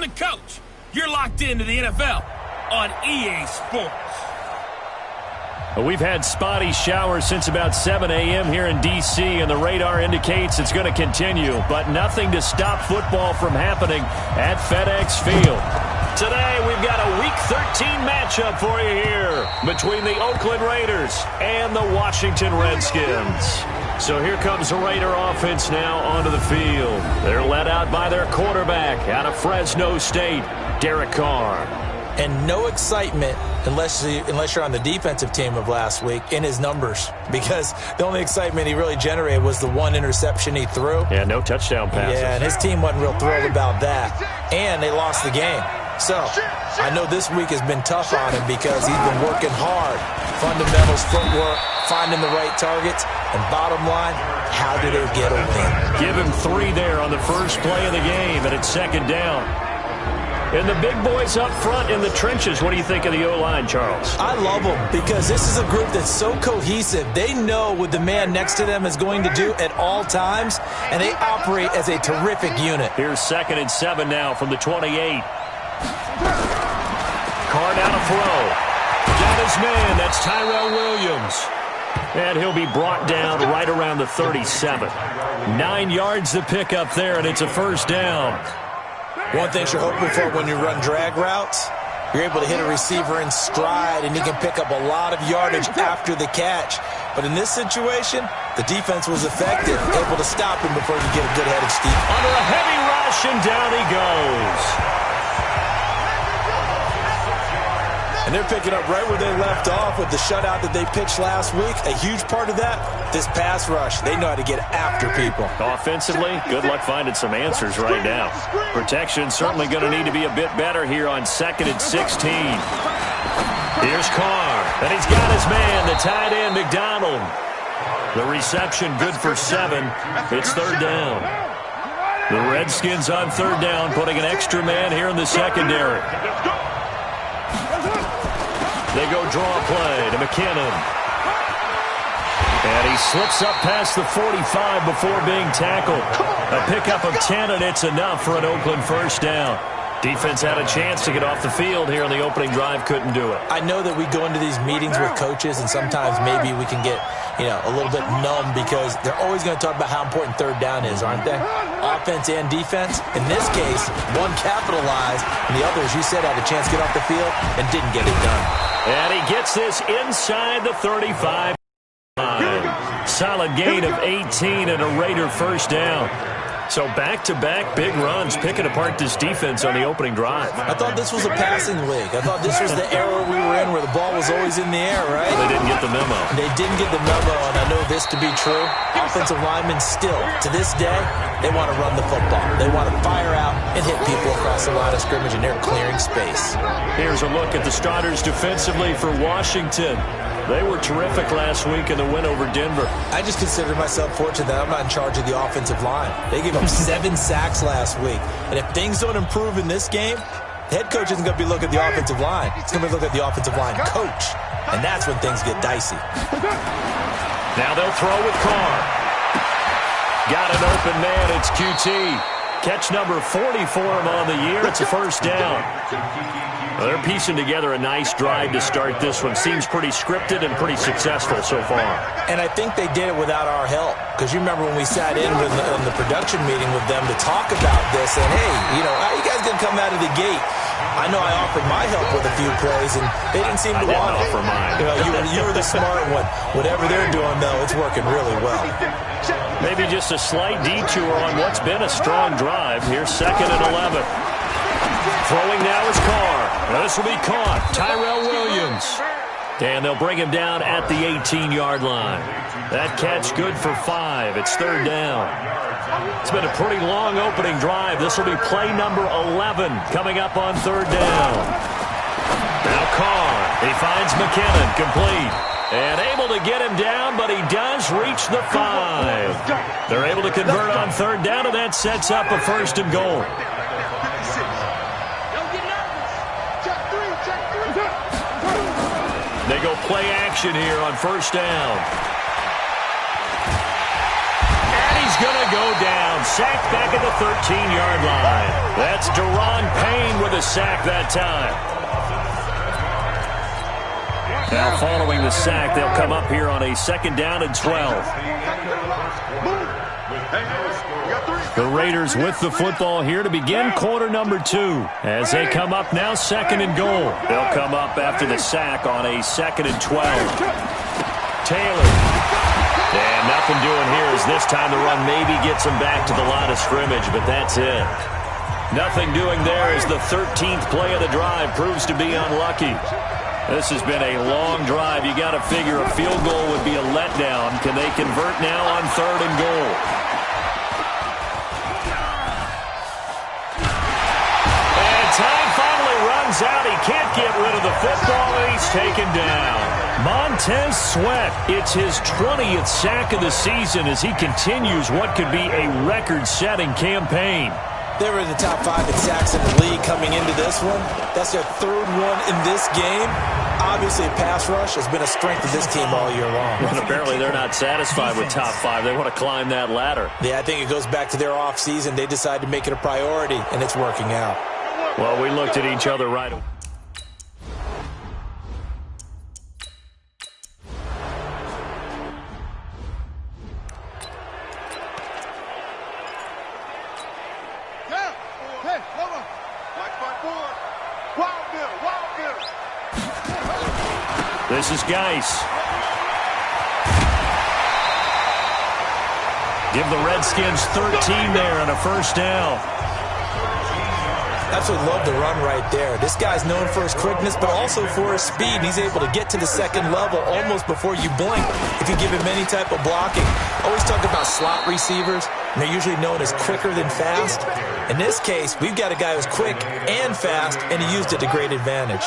the coach. You're locked into the NFL on EA Sports. We've had spotty showers since about 7 a.m. here in D.C., and the radar indicates it's going to continue, but nothing to stop football from happening at FedEx Field. Today, we've got a Week 13 matchup for you here between the Oakland Raiders and the Washington Redskins. So here comes the Raider offense now onto the field. They're led out by their quarterback out of Fresno State, Derek Carr. And no excitement unless you're on the defensive team of last week in his numbers, because the only excitement he really generated was the one interception he threw. Yeah, no touchdown passes. Yeah, and his team wasn't real thrilled about that. And they lost the game. So I know this week has been tough on him because he's been working hard. Fundamentals, footwork, finding the right targets. And bottom line, how do they get a win? Give him 3 there on the first play of the game, and it's second down. And the big boys up front in the trenches, what do you think of the O-line, Charles? I love them because this is a group that's so cohesive. They know what the man next to them is going to do at all times, and they operate as a terrific unit. Here's 2nd and 7 now from the 28. Carr down to throw. Got his man. That's Tyrell Williams. And he'll be brought down right around the 37. 9 yards to pick up there, and it's a first down. One thing you're hoping for when you run drag routes, you're able to hit a receiver in stride, and he can pick up a lot of yardage after the catch. But in this situation, the defense was effective, able to stop him before he get a good-headed steep. Under a heavy rush, and down he goes. And they're picking up right where they left off with the shutout that they pitched last week. A huge part of that, this pass rush. They know how to get after people. Offensively, good luck finding some answers right now. Protection certainly going to need to be a bit better here on 2nd and 16. Here's Carr, and he's got his man, the tight end, McDonald. The reception good for 7. It's third down. The Redskins on third down, putting an extra man here in the secondary. They go draw play to McKinnon. And he slips up past the 45 before being tackled. A pickup of 10, and it's enough for an Oakland first down. Defense had a chance to get off the field here in the opening drive, couldn't do it. I know that we go into these meetings with coaches, and sometimes maybe we can get, a little bit numb because they're always going to talk about how important third down is, aren't they? Offense and defense. In this case, one capitalized, and the other, as you said, had a chance to get off the field and didn't get it done. And he gets this inside the 35. Solid gain of 18 and a Raider first down. So back-to-back big runs, picking apart this defense on the opening drive. I thought this was a passing league. I thought this was the era we were in where the ball was always in the air, right? They didn't get the memo. They didn't get the memo, and I know this to be true. Offensive linemen still, to this day, they want to run the football. They want to fire out and hit people across the line of scrimmage, and they're clearing space. Here's a look at the starters defensively for Washington. They were terrific last week in the win over Denver. I just consider myself fortunate that I'm not in charge of the offensive line. They gave up 7 sacks last week. And if things don't improve in this game, the head coach isn't going to be looking at the offensive line. He's going to be looking at the offensive line coach. And that's when things get dicey. Now they'll throw with Carr. Got an open man. It's QT. Catch number 40 for him on the year. It's a first down. Well, they're piecing together a nice drive to start this one. Seems pretty scripted and pretty successful so far. And I think they did it without our help. Because you remember when we sat in the production meeting with them to talk about this, and hey, how you guys going to come out of the gate? I know I offered my help with a few plays, and they didn't seem to want it. Offer mine. You were the smart one. Whatever they're doing, though, it's working really well. Maybe just a slight detour on what's been a strong drive. Here's 2nd and 11. Throwing now is Carr. This will be caught. Tyrell Williams. And they'll bring him down at the 18-yard line. That catch good for 5. It's third down. It's been a pretty long opening drive. This will be play number 11 coming up on third down. Now Carr. He finds McKinnon. Complete. And able to get him down, but he does reach the 5. They're able to convert on third down, and that sets up a first and goal. They go play action here on first down. And he's he's going to go down. Sacked back at the 13-yard line. That's Deron Payne with a sack that time. Now following the sack, they'll come up here on a 2nd down and 12. The Raiders with the football here to begin quarter number 2. As they come up now 2nd and goal. They'll come up after the sack on a 2nd and 12. Taylor. And nothing doing here as this time the run maybe gets him back to the line of scrimmage, but that's it. Nothing doing there as the 13th play of the drive proves to be unlucky. This has been a long drive. You got to figure a field goal would be a letdown. Can they convert now on 3rd and goal? And time finally runs out. He can't get rid of the football, and he's taken down. Montez Sweat, it's his 20th sack of the season as he continues what could be a record-setting campaign. They were in the top 5 in sacks in the league coming into this one. That's their 3rd one in this game. Obviously, pass rush has been a strength of this team all year long. And apparently they're not satisfied with top 5. They want to climb that ladder. Yeah, I think it goes back to their offseason. They decided to make it a priority, and it's working out. Well, we looked at each other right away. This is Geis. Give the Redskins 13 there on a 1st down. Absolutely love the run right there. This guy's known for his quickness, but also for his speed. He's able to get to the 2nd level almost before you blink if you give him any type of blocking. Always talk about slot receivers, and they're usually known as quicker than fast. In this case, we've got a guy who's quick and fast, and he used it to great advantage.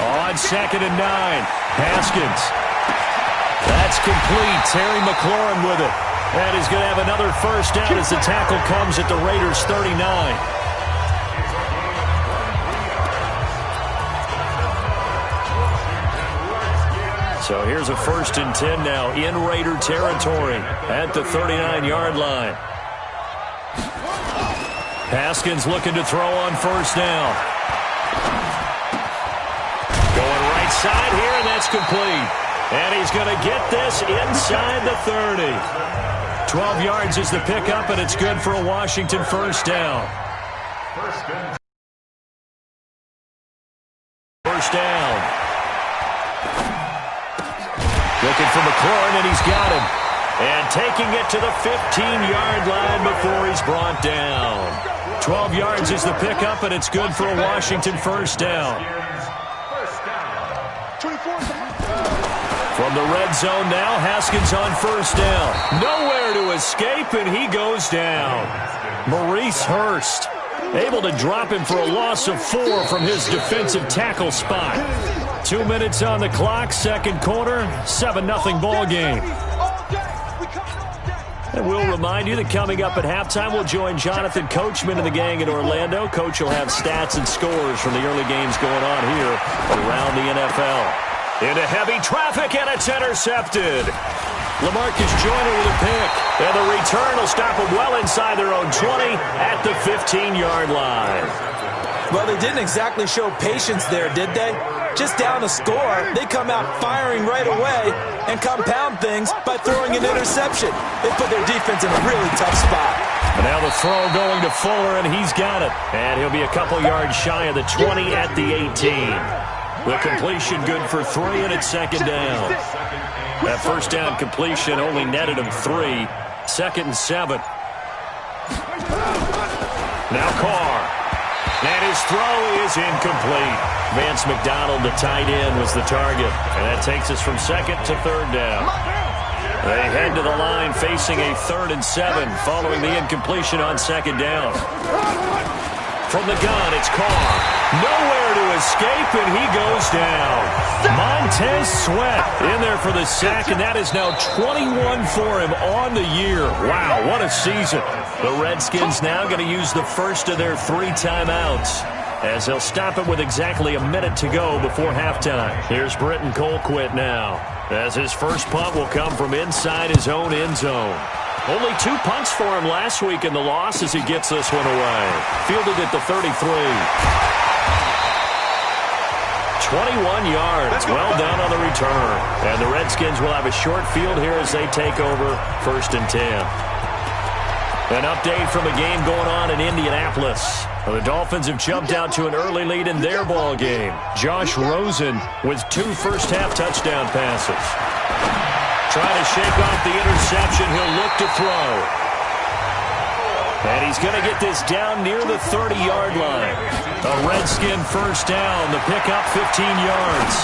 On 2nd and 9, Haskins. That's complete. Terry McLaurin with it. And he's going to have another 1st down as the tackle comes at the Raiders' 39. So here's a 1st and 10 now in Raider territory at the 39-yard line. Haskins looking to throw on 1st down. Going right side here, and that's complete. And he's going to get this inside the 30. 12 yards is the pickup, and it's good for a Washington 1st down. 1st down. Looking for McLaurin, and he's got him. And taking it to the 15-yard line before he's brought down. 12 yards is the pickup, and it's good for a Washington 1st down. From the red zone now, Haskins on 1st down. Nowhere to escape, and he goes down. Maurice Hurst able to drop him for a loss of 4 from his defensive tackle spot. 2 minutes on the clock, 2nd quarter, 7-0 ball game. And we'll remind you that coming up at halftime, we'll join Jonathan Coachman and the gang in Orlando. Coach will have stats and scores from the early games going on here around the NFL. Into heavy traffic, and it's intercepted. LaMarcus Joyner with a pick. And the return will stop them well inside their own 20 at the 15-yard line. Well, they didn't exactly show patience there, did they? Just down a score, they come out firing right away and compound things by throwing an interception. They put their defense in a really tough spot. And now the throw going to Fuller, and he's got it. And he'll be a couple yards shy of the 20 at the 18. The completion good for 3, and it's 2nd down. That 1st down completion only netted him 3. 2nd and 7. Now Carr. And his throw is incomplete. Vance McDonald, the tight end, was the target. And that takes us from 2nd to 3rd down. They head to the line facing a 3rd and 7 following the incompletion on 2nd down. From the gun, it's Carr. Nowhere to escape, and he goes down. Montez Sweat in there for the sack, and that is now 21 for him on the year. Wow, what a season. The Redskins now going to use the first of their 3 timeouts. as they'll stop it with exactly a minute to go before halftime. Here's Britton Colquitt now, as his first punt will come from inside his own end zone. Only 2 punts for him last week in the loss as he gets this one away. Fielded at the 33. 21 yards, well done on the return. And the Redskins will have a short field here as they take over 1st and 10. An update from a game going on in Indianapolis. The Dolphins have jumped out to an early lead in their ball game. Josh Rosen with 2 first-half touchdown passes. Trying to shake off the interception. He'll look to throw. And he's going to get this down near the 30-yard line. A Redskin first down. The pickup 15 yards.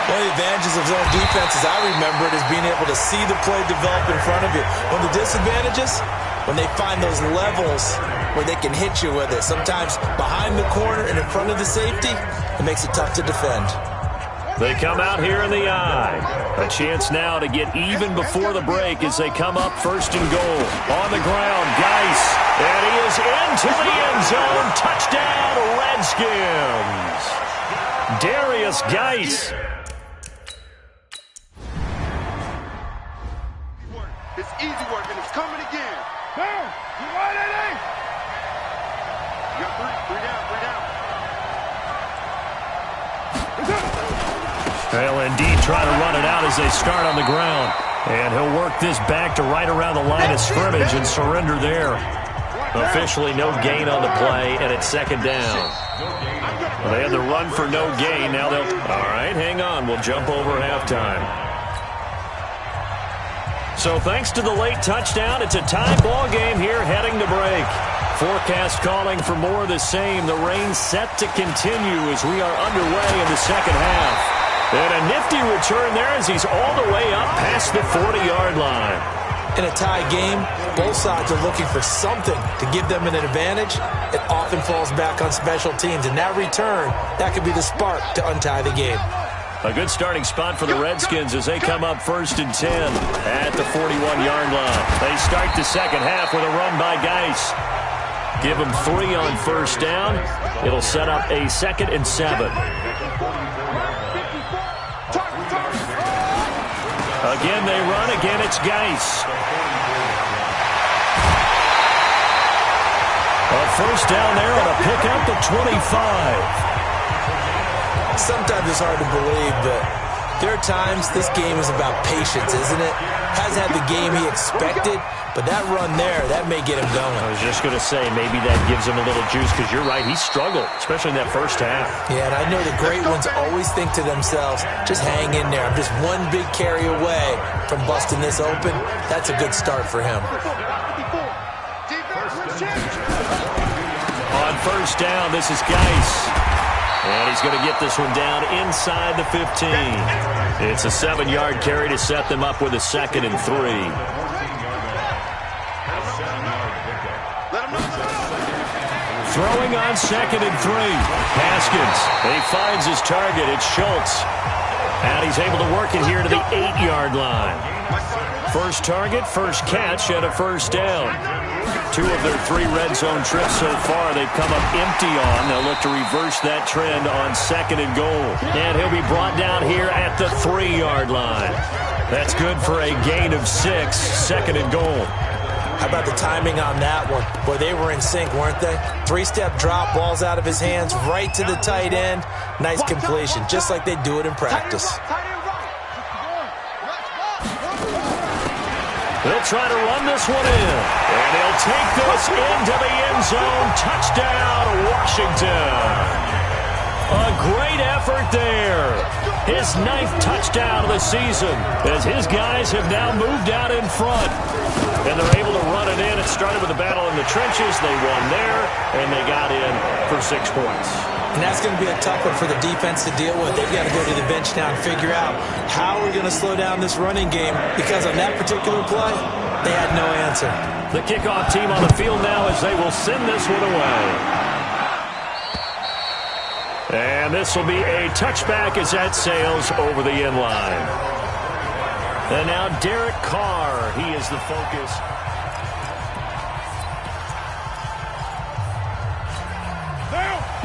One of the advantages of zone defense, as I remember it, is being able to see the play develop in front of you. One of the disadvantages, when they find those levels where they can hit you with it, sometimes behind the corner and in front of the safety, it makes it tough to defend. They come out here in the eye. A chance now to get even before the break as they come up 1st and goal. On the ground, Geis. And he is into the end zone. Touchdown, Redskins. Darius Geis. It's easy work, and it's coming again. Down. You right, Eddie? You got 3 down, 3 down. They'll indeed try to run it out as they start on the ground. And he'll work this back to right around the line of scrimmage and surrender there. Officially no gain on the play, and it's 2nd down. Well, they had the run for no gain. Now they'll... All right, hang on. We'll jump over halftime. So thanks to the late touchdown, it's a tie ball game here heading to break. Forecast calling for more of the same. The rain set to continue as we are underway in the 2nd half. And a nifty return there as he's all the way up past the 40-yard line. In a tie game, both sides are looking for something to give them an advantage. It often falls back on special teams. And that return, that could be the spark to untie the game. A good starting spot for the Redskins as they come up 1st and 10 at the 41-yard line. They start the 2nd half with a run by Geis. Give them 3 on 1st down. It'll set up a 2nd and 7. Again, they run. Again, it's Geis. A first down there on a pickup at 25. Sometimes it's hard to believe, but there are times this game is about patience, isn't it? Hasn't had the game he expected, but that run there, that may get him going. I was just going to say, maybe that gives him a little juice, because you're right, he struggled, especially in that first half. Yeah, and I know the great ones always think to themselves, just hang in there. I'm just one big carry away from busting this open. That's a good start for him. On first down, this is Geis. And he's going to get this one down inside the 15. It's a 7-yard carry to set them up with a 2nd and 3. Throwing on 2nd and 3. Haskins. He finds his target. It's Schultz. And he's able to work it here to the 8-yard line. First target, first catch, and a first down. 2 of their 3 red zone trips so far they've come up empty on. They'll look to reverse that trend on 2nd and goal. And he'll be brought down here at the 3-yard line. That's good for a gain of 6, 2nd and goal. How about the timing on that one? Boy, they were in sync, weren't they? 3-step drop, balls out of his hands, right to the tight end. Nice completion, just like they do it in practice. They'll try to run this one in. And he'll take this into the end zone. Touchdown, Washington. A great effort there. His 9th touchdown of the season as his guys have now moved out in front. And they're able to run it in. It started with a battle in the trenches. They won there, and they got in for 6 points. And that's going to be a tough one for the defense to deal with. They've got to go to the bench now and figure out how we're going to slow down this running game, because on that particular play, they had no answer. The kickoff team on the field now as they will send this one away. And this will be a touchback as that sails over the end line. And now Derek Carr, he is the focus.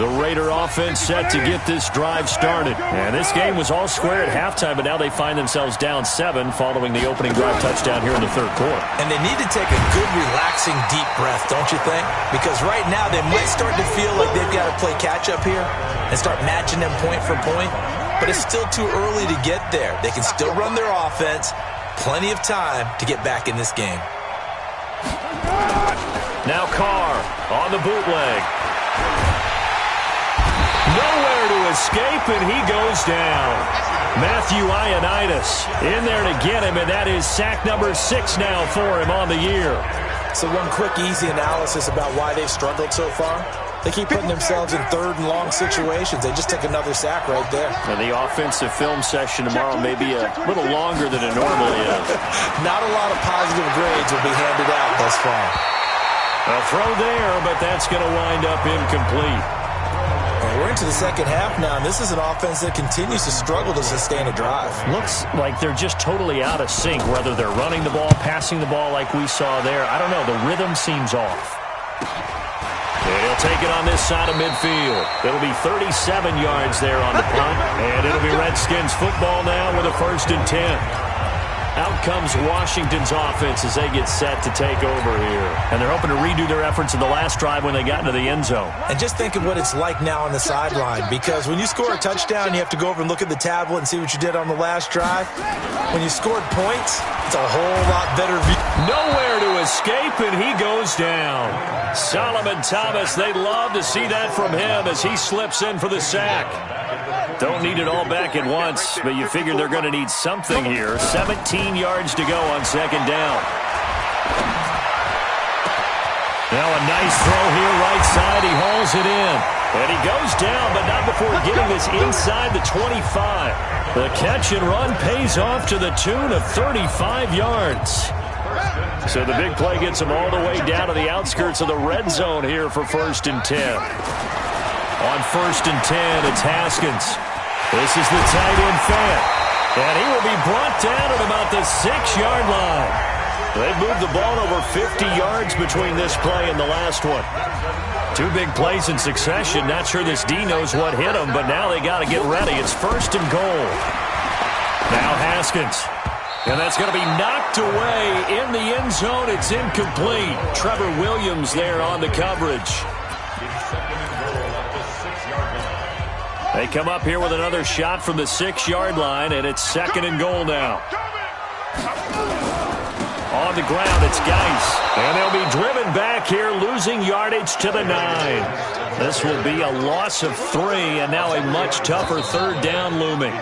The Raider offense set to get this drive started. And this game was all square at halftime, but now they find themselves down 7 following the opening drive touchdown here in the third quarter. And they need to take a good, relaxing, deep breath, don't you think? Because right now they might start to feel like they've got to play catch-up here and start matching them point for point. But it's still too early to get there. They can still run their offense. Plenty of time to get back in this game. Now Carr on the bootleg. Nowhere to escape, and he goes down. Matthew Ioannidis in there to get him, and that is sack number 6 now for him on the year. So one quick, easy analysis about why they've struggled so far. They keep putting themselves in third and long situations. They just took another sack right there. And the offensive film session tomorrow may be a little longer than it normally is. Not a lot of positive grades will be handed out thus far. A throw there, but that's going to wind up incomplete. We're into the second half now, and this is an offense that continues to struggle to sustain a drive. Looks like they're just totally out of sync, whether they're running the ball, passing the ball like we saw there. I don't know. The rhythm seems off. And he'll take it on this side of midfield. It'll be 37 yards there on the punt, and it'll be Redskins football now with a 1st and 10. Out comes Washington's offense as they get set to take over here. And they're hoping to redo their efforts in the last drive when they got into the end zone. And just think of what it's like now on the sideline, because when you score a touchdown, you have to go over and look at the tablet and see what you did on the last drive. When you scored points, it's a whole lot better view. Nowhere to escape, and he goes down. Solomon Thomas, they'd love to see that from him as he slips in for the sack. Don't need it all back at once, but you figure they're going to need something here. 17 yards to go on 2nd down. Now a nice throw here right side. He hauls it in. And he goes down, but not before getting this inside the 25. The catch and run pays off to the tune of 35 yards. So the big play gets him all the way down to the outskirts of the red zone here for 1st and 10. On 1st and 10, it's Haskins. This is the tight end Fant. And he will be brought down at about the 6-yard line. They've moved the ball over 50 yards between this play and the last one. 2 big plays in succession. Not sure this D knows what hit him, but now they got to get ready. It's 1st and goal. Now Haskins. And that's going to be knocked away in the end zone. It's incomplete. Trevor Williams there on the coverage. They come up here with another shot from the 6-yard line, and it's 2nd and goal now. On the ground, it's Geis. And they'll be driven back here, losing yardage to the 9. This will be a loss of 3, and now a much tougher 3rd down looming.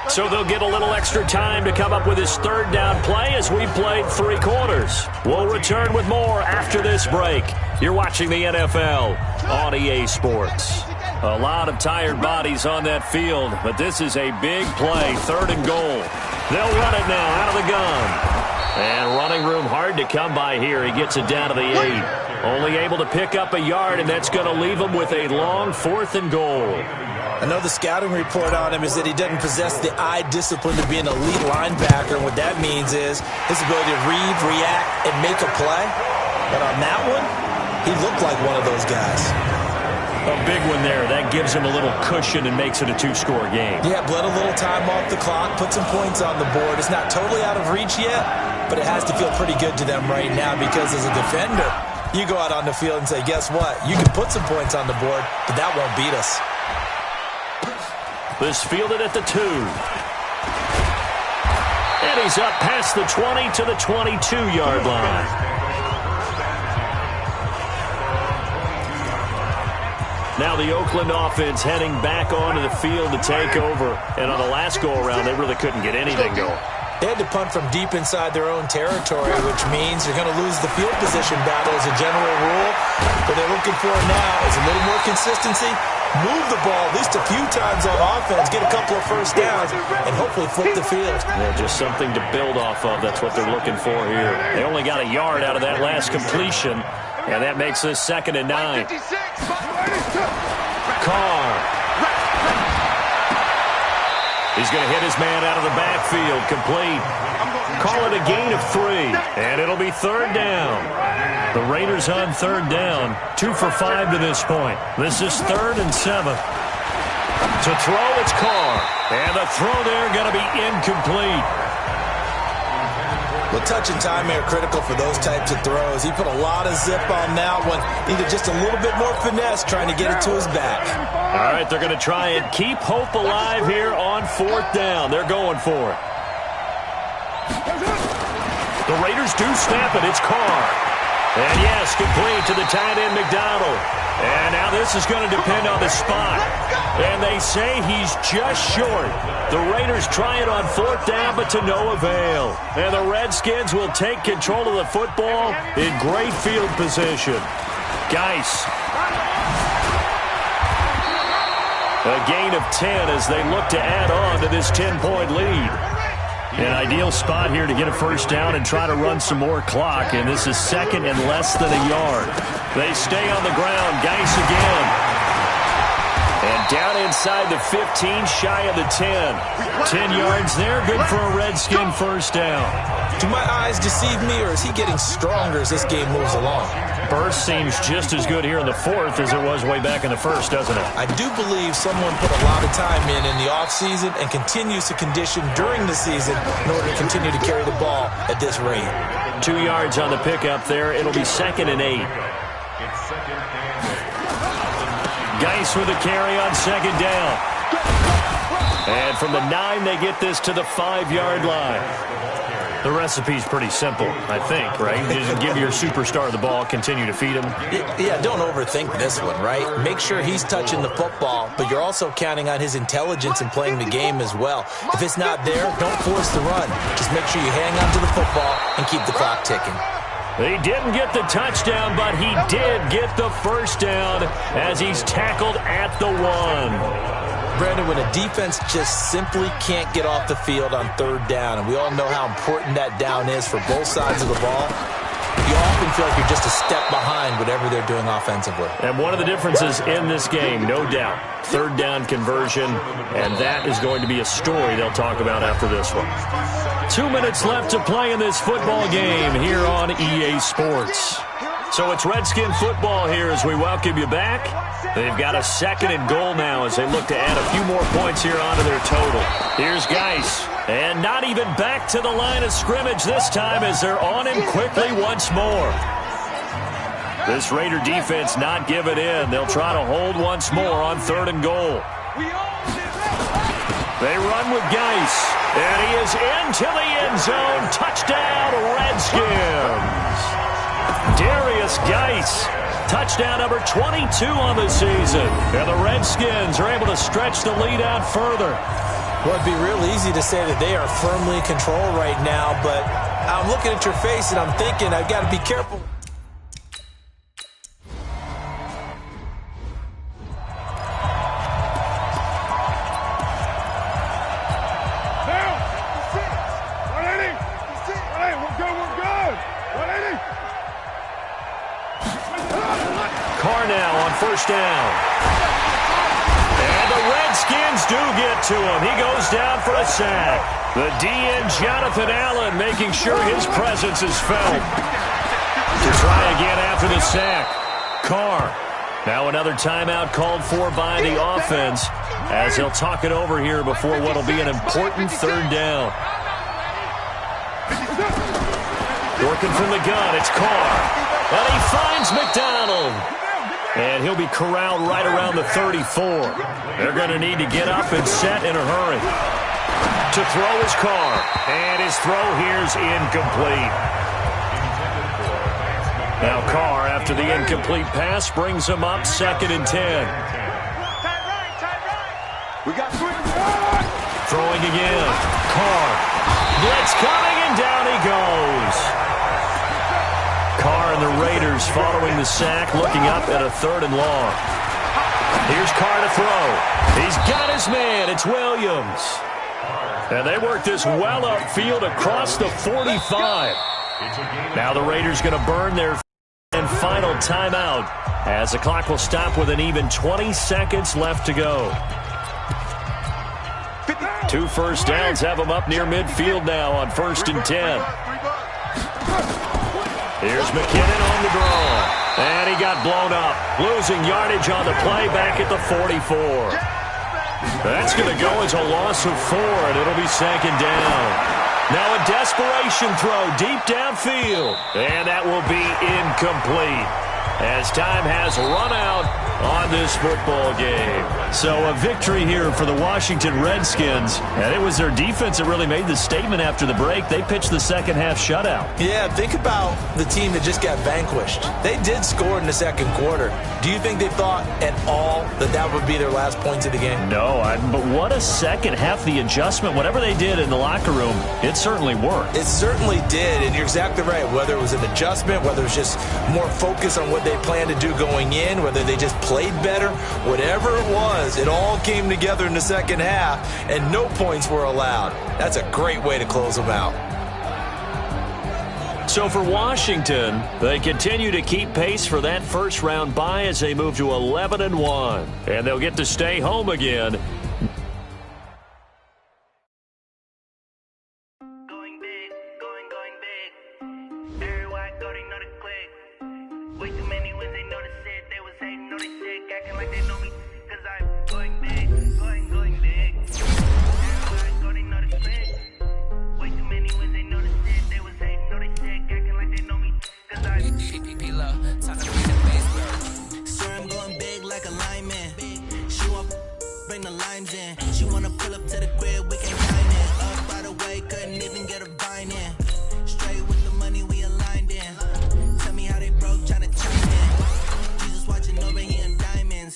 So they'll get a little extra time to come up with his 3rd down play as we played 3 quarters. We'll return with more after this break. You're watching the NFL on EA Sports. A lot of tired bodies on that field, but this is a big play, 3rd and goal. They'll run it now out of the gun. And running room hard to come by here. He gets it down to the 8. Only able to pick up a yard, and that's going to leave him with a long 4th and goal. I know the scouting report on him is that he doesn't possess the eye discipline to be an elite linebacker. And what that means is his ability to read, react, and make a play. But on that one, he looked like one of those guys. A big one there. That gives him a little cushion and makes it a 2-score game. Yeah, bled a little time off the clock, put some points on the board. It's not totally out of reach yet, but it has to feel pretty good to them right now because as a defender, you go out on the field and say, guess what? You can put some points on the board, but that won't beat us. This fielded at the 2. And he's up past the 20 to the 22-yard line. Now the Oakland offense heading back onto the field to take over. And on the last go-around, they really couldn't get anything going. They had to punt from deep inside their own territory, which means you're going to lose the field position battle as a general rule. What they're looking for now is a little more consistency, move the ball at least a few times on offense, get a couple of 1st downs, and hopefully flip the field. Yeah, just something to build off of. That's what they're looking for here. They only got a yard out of that last completion, and that makes this 2nd and 9. Carr. He's going to hit his man out of the backfield. Complete. Call it a gain of 3, and it'll be third down. The Raiders on third down, 2 for 5 to this point. This is 3rd and 7. To throw, it's Carr. And the throw there going to be incomplete. Well, touch and time are critical for those types of throws. He put a lot of zip on that one. Needed just a little bit more finesse trying to get it to his back. All right, they're going to try and keep hope alive here on 4th down. They're going for it. The Raiders do snap it. It's Carr. And yes, complete to the tight end, McDonald. And now this is going to depend on the spot. And they say he's just short. The Raiders try it on 4th down, but to no avail. And the Redskins will take control of the football in great field position. Geis. A gain of 10 as they look to add on to this 10-point lead. An ideal spot here to get a first down and try to run some more clock, and this is 2nd and less than a yard. They stay on the ground. Geis again. And down inside the 15, shy of the 10. 10 yards there, good for a Redskin first down. Do my eyes deceive me, or is he getting stronger as this game moves along? Burst seems just as good here in the 4th as it was way back in the 1st, doesn't it? I do believe someone put a lot of time in the offseason and continues to condition during the season in order to continue to carry the ball at this rate. 2 yards on the pickup there. It'll be 2nd and 8. Geis with a carry on 2nd down. And from the 9, they get this to the 5-yard line. The recipe's pretty simple, I think, right? Just give your superstar the ball, continue to feed him. Yeah, don't overthink this one, right? Make sure he's touching the football, but you're also counting on his intelligence in playing the game as well. If it's not there, don't force the run. Just make sure you hang on to the football and keep the clock ticking. He didn't get the touchdown, but he did get the first down as he's tackled at the 1. Brandon, when a defense just simply can't get off the field on 3rd down, and we all know how important that down is for both sides of the ball, you often feel like you're just a step behind whatever they're doing offensively. And one of the differences in this game, no doubt, 3rd down conversion, and that is going to be a story they'll talk about after this one. 2 minutes left to play in this football game here on EA Sports. So it's Redskin football here as we welcome you back. They've got a 2nd and goal now as they look to add a few more points here onto their total. Here's Geis. And not even back to the line of scrimmage this time as they're on him quickly once more. This Raider defense not giving in. They'll try to hold once more on 3rd and goal. They run with Geis. And he is into the end zone. Touchdown, Redskins. Darius Geis, touchdown number 22 on the season. And the Redskins are able to stretch the lead out further. Well, it'd be real easy to say that they are firmly in control right now, but I'm looking at your face and I'm thinking I've got to be careful. First down. And the Redskins do get to him. He goes down for a sack. The DN, Jonathan Allen, making sure his presence is felt. To try again after the sack. Carr. Now another timeout called for by the offense as they'll talk it over here before what will be an important 3rd down. Working from the gun, it's Carr. And he finds McDonald. And he'll be corralled right around the 34. They're going to need to get up and set in a hurry. To throw his Carr. And his throw here's incomplete. Now Carr, after the incomplete pass, brings him up 2nd and 10. Throwing again. Carr. Blitz coming, and down he goes. Carr and the Raiders following the sack, looking up at a 3rd and long. Here's Carr to throw. He's got his man. It's Williams. And they work this well upfield across the 45. Now the Raiders going to burn their final timeout as the clock will stop with an even 20 seconds left to go. 50. 2 first downs have them up near midfield now on 1st and 10. Here's McKinnon on the draw. And he got blown up. Losing yardage on the play back at the 44. That's going to go as a loss of 4, and it'll be 2nd down. Now a desperation throw deep downfield. And that will be incomplete, as time has run out on this football game. So a victory here for the Washington Redskins, and it was their defense that really made the statement after the break. They pitched the second half shutout. Yeah, think about the team that just got vanquished. They did score in the second quarter. Do you think they thought at all that that would be their last points of the game? No, but what a second half. The adjustment, whatever they did in the locker room, it certainly worked. It certainly did, and you're exactly right. Whether it was an adjustment, whether it was just more focus on what they planned to do going in, whether they just played better, whatever it was, it all came together in the second half, and no points were allowed. That's a great way to close them out. So for Washington, they continue to keep pace for that first-round bye as they move to 11-1, and they'll get to stay home again.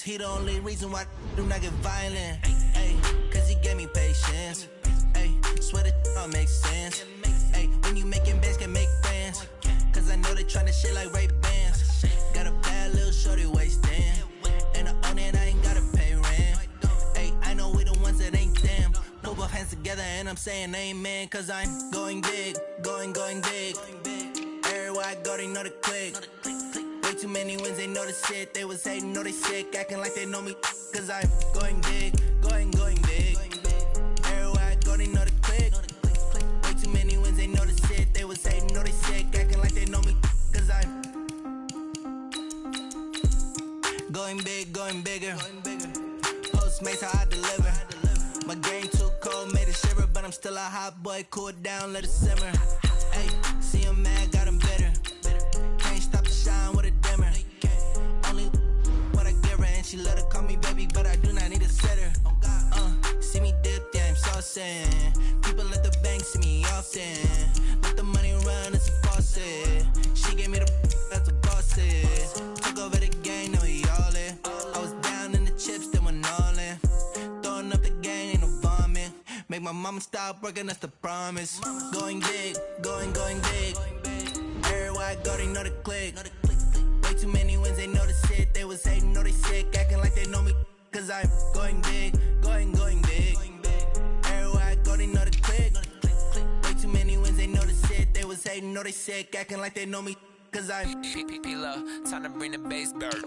He the only reason why I do not get violent. Ay, cause he gave me patience. Ay, swear that all makes sense. Ay, when you making bands, can make friends. Cause I know they tryna shit like Ray-Bans. Got a bad little shorty wasting. And I own it, I ain't gotta pay rent. Ay, I know we the ones that ain't them. Put both hands together and I'm saying amen. Cause I'm going big, going big. Everywhere I go, they know the click. Way too many wins, they know the shit. They was hating, know they sick, acting like they know me. Cause I'm going big, going big. Everywhere I go, they know the click. Way too many wins, they know the shit. They was hating, know they sick, acting like they know me. Cause I'm going big, going bigger. Postmates how I deliver. My game too cold, made it shiver. But I'm still a hot boy, cool it down, let it simmer. Hey, see him mad, got him bitter. Can't stop the shine with a dimmer. Only what I give her, and she let her call me baby, but I do not need a setter. See me dip, yeah, I'm saucing. People at the bank see me often. Let the money run, it's a faucet. She gave me the that's a bosses. Took over the game, now we all in. I was down in the chips, then went all in. Throwing up the gang, ain't no vomit. Make my mama stop working, that's the promise. Going big, going big. Everywhere I go, they know the click. Way too many wins, they know the shit. They was hating, know they sick, acting like they know me. Cause I'm going big, going big. Everywhere I go, they know the click. Way too many wins, they know the shit. They was hating, know they sick, acting like they know me. Cause I'm P-P-P-Love, time to bring the bass bird.